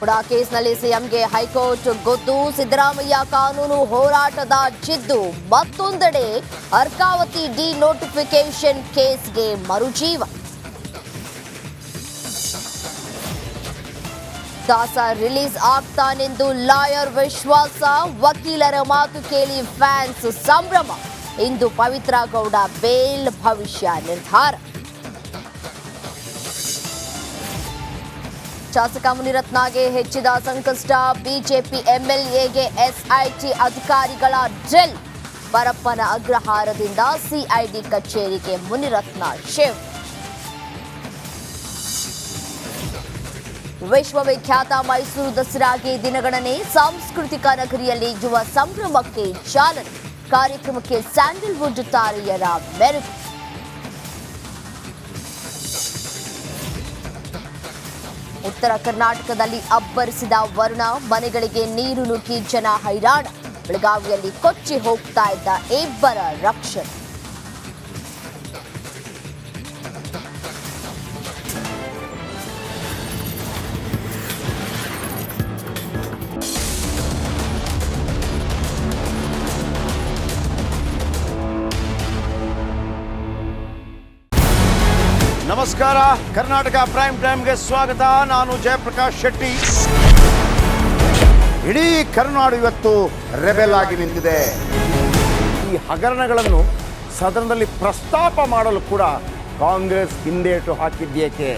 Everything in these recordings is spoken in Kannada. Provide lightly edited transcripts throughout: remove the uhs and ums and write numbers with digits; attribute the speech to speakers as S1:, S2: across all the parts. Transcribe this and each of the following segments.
S1: ಕೂಡ ಕೇಸ್ನಲ್ಲಿ ಸಿಎಂಗೆ ಹೈಕೋರ್ಟ್ ಗೊತ್ತು. ಸಿದ್ದರಾಮಯ್ಯ ಕಾನೂನು ಹೋರಾಟದ ಜಿದ್ದು. ಮತ್ತೊಂದೆಡೆ ಅರ್ಕಾವತಿ ಡಿನೋಟಿಫಿಕೇಶನ್ ಕೇಸ್ಗೆ ಮರುಜೀವ. ದಾಸ ರಿಲೀಸ್ ಆಗ್ತಾನೆಂದು ಲಾಯರ್ ವಿಶ್ವಾಸ. ವಕೀಲರ ಮಾತು ಕೇಳಿ ಫ್ಯಾನ್ಸ್ ಸಂಭ್ರಮ. ಇಂದು ಪವಿತ್ರ ಗೌಡ ಬೇಲ್ ಭವಿಷ್ಯ ನಿರ್ಧಾರ. ಶಾಸಕ ಮುನಿರತ್ನಗೆ ಹೆಚ್ಚಿದ ಸಂಕಷ್ಟ. ಬಿಜೆಪಿ ಎಂಎಲ್ಎಗೆ ಎಸ್ಐಟಿ ಅಧಿಕಾರಿಗಳ ಡ್ರಿಲ್. ಪರಪ್ಪನ ಅಗ್ರಹಾರದಿಂದ ಸಿಐಡಿ ಕಚೇರಿಗೆ ಮುನಿರತ್ನ ಶಿಫ್ಟ್. ವಿಶ್ವವಿಖ್ಯಾತ ಮೈಸೂರು ದಸರಾಗೆ ದಿನಗಣನೆ. ಸಾಂಸ್ಕೃತಿಕ ನಗರಿಯಲ್ಲಿ ಯುವ ಸಂಭ್ರಮಕ್ಕೆ ಚಾಲನೆ. ಕಾರ್ಯಕ್ರಮಕ್ಕೆ ಸ್ಯಾಂಡಲ್ವುಡ್ ತಾರೆಯರ ಮೆರುಗು. ಉತ್ತರ ಕರ್ನಾಟಕದಲ್ಲಿ ಅಬ್ಬರಿಸಿದ ವರುಣ. ಮನೆಗಳಿಗೆ ನೀರು ನುಗ್ಗಿ ಜನ ಹೈರಾಣ. ಬೆಳಗಾವಿಯಲ್ಲಿ ಕೊಚ್ಚಿ ಹೋಗ್ತಾ ಇದ್ದ ಇಬ್ಬರ ರಕ್ಷಣೆ.
S2: ನಮಸ್ಕಾರ, ಕರ್ನಾಟಕ ಪ್ರೈಮ್ ಟೈಮ್ಗೆ ಸ್ವಾಗತ. ನಾನು ಜಯಪ್ರಕಾಶ್ ಶೆಟ್ಟಿ. ಇಡೀ ಕರ್ನಾಡು ಇವತ್ತು ರೆಬೆಲ್ ಆಗಿ ನಿಂತಿದೆ. ಈ ಹಗರಣಗಳನ್ನು ಸದನದಲ್ಲಿ ಪ್ರಸ್ತಾಪ ಮಾಡಲು ಕೂಡ ಕಾಂಗ್ರೆಸ್ ಹಿಂದೇಟು ಹಾಕಿದ್ದೇಕೆ?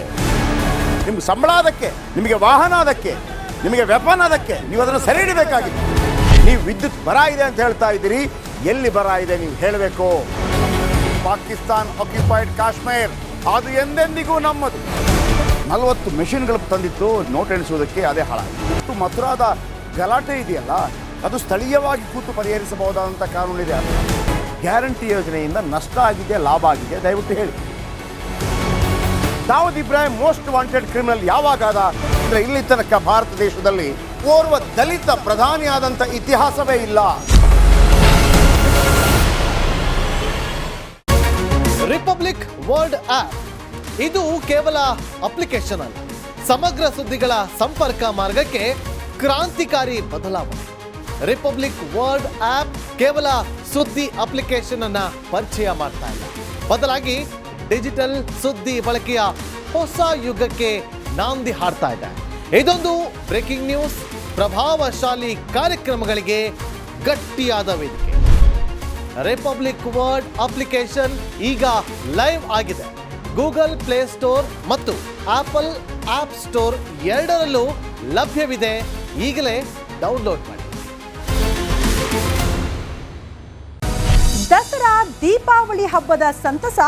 S2: ನಿಮ್ಗೆ ಸಂಬಳ ಅದಕ್ಕೆ, ನಿಮಗೆ ವಾಹನ ಅದಕ್ಕೆ, ನಿಮಗೆ ವೆಪನ್ ಅದಕ್ಕೆ. ನೀವು ಅದನ್ನು ಸೆರೆ ಹಿಡಿಬೇಕಾಗಿತ್ತು. ನೀವು ವಿದ್ಯುತ್ ಬರ ಇದೆ ಅಂತ ಹೇಳ್ತಾ ಇದ್ದೀರಿ. ಎಲ್ಲಿ ಬರ ಇದೆ ನೀವು ಹೇಳಬೇಕು. ಪಾಕಿಸ್ತಾನ್ ಆಕ್ಯುಪೈಡ್ ಕಾಶ್ಮೀರ್ ಅದು ಎಂದೆಂದಿಗೂ ನಮ್ಮದು. 40 ಮೆಷಿನ್ಗಳು ತಂದಿತ್ತು ನೋಟ್ ಎಣಿಸುವುದಕ್ಕೆ, ಅದೇ ಹಾಳಾಗಿದೆ. ಮಥುರಾದ ಗಲಾಟೆ ಇದೆಯಲ್ಲ, ಅದು ಸ್ಥಳೀಯವಾಗಿ ಕೂತು ಪರಿಹರಿಸಬಹುದಾದಂಥ ಕಾನೂನಿದೆ. ಗ್ಯಾರಂಟಿ ಯೋಜನೆಯಿಂದ ನಷ್ಟ ಆಗಿದೆ, ಲಾಭ ಆಗಿದೆ, ದಯವಿಟ್ಟು ಹೇಳಿ. Dawood Ibrahim most wanted criminal ಯಾವಾಗಾದ ಅಂದರೆ ಇಲ್ಲಿ ತನಕ ಭಾರತ ದೇಶದಲ್ಲಿ ಓರ್ವ ದಲಿತ ಪ್ರಧಾನಿಯಾದಂಥ ಇತಿಹಾಸವೇ ಇಲ್ಲ.
S3: ರಿಪಬ್ಲಿಕ್ ವರ್ಲ್ಡ್ ಆಪ್ ಇದು ಕೇವಲ ಅಪ್ಲಿಕೇಶನ್ ಅಲ್ಲ, ಸಮಗ್ರ ಸುದ್ದಿಗಳ ಸಂಪರ್ಕ ಮಾರ್ಗಕ್ಕೆ ಕ್ರಾಂತಿಕಾರಿ ಬದಲಾವಣೆ. ರಿಪಬ್ಲಿಕ್ ವರ್ಲ್ಡ್ ಆಪ್ ಕೇವಲ ಸುದ್ದಿ ಅಪ್ಲಿಕೇಶನ್ ಅನ್ನ ಪರಿಚಯ ಮಾಡ್ತಾ ಇಲ್ಲ, ಬದಲಾಗಿ ಡಿಜಿಟಲ್ ಸುದ್ದಿ ಬಳಕೆಯ ಹೊಸ ಯುಗಕ್ಕೆ ನಾಂದಿ ಹಾಡ್ತಾ ಇದೆ. ಇದೊಂದು ಬ್ರೇಕಿಂಗ್ ನ್ಯೂಸ್, ಪ್ರಭಾವಶಾಲಿ ಕಾರ್ಯಕ್ರಮಗಳಿಗೆ ಗಟ್ಟಿಯಾದ ವೇದಿಕೆ. ರಿಪಬ್ಲಿಕ್ ವರ್ಲ್ಡ್ ಅಪ್ಲಿಕೇಶನ್ ಈಗ ಲೈವ್ ಆಗಿದೆ. ಗೂಗಲ್ ಪ್ಲೇ ಸ್ಟೋರ್ ಮತ್ತು ಆಪಲ್ ಆಪ್ ಸ್ಟೋರ್ ಎರಡರಲ್ಲೂ ಲಭ್ಯವಿದೆ. ಈಗಲೇ ಡೌನ್ಲೋಡ್ ಮಾಡಿ.
S4: ದಸರಾ ದೀಪಾವಳಿ ಹಬ್ಬದ ಸಂತಸ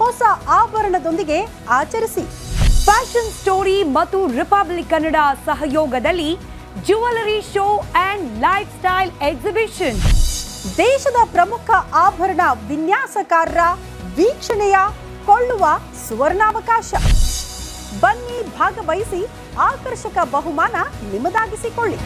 S4: ಹೊಸ ಆಭರಣದೊಂದಿಗೆ ಆಚರಿಸಿ.
S5: ಫ್ಯಾಷನ್ ಸ್ಟೋರಿ ಮತ್ತು ರಿಪಬ್ಲಿಕ್ ಕನ್ನಡ ಸಹಯೋಗದಲ್ಲಿ jewellery show and life style exhibition.
S4: ದೇಶದ ಪ್ರಮುಖ ಆಭರಣ ವಿನ್ಯಾಸಕಾರರ ವೀಕ್ಷಣೆಯ ಕೊಳ್ಳುವ ಸುವರ್ಣಾವಕಾಶ. ಬನ್ನಿ, ಭಾಗವಹಿಸಿ, ಆಕರ್ಷಕ ಬಹುಮಾನ ನಿಮ್ಮದಾಗಿಸಿಕೊಳ್ಳಿ.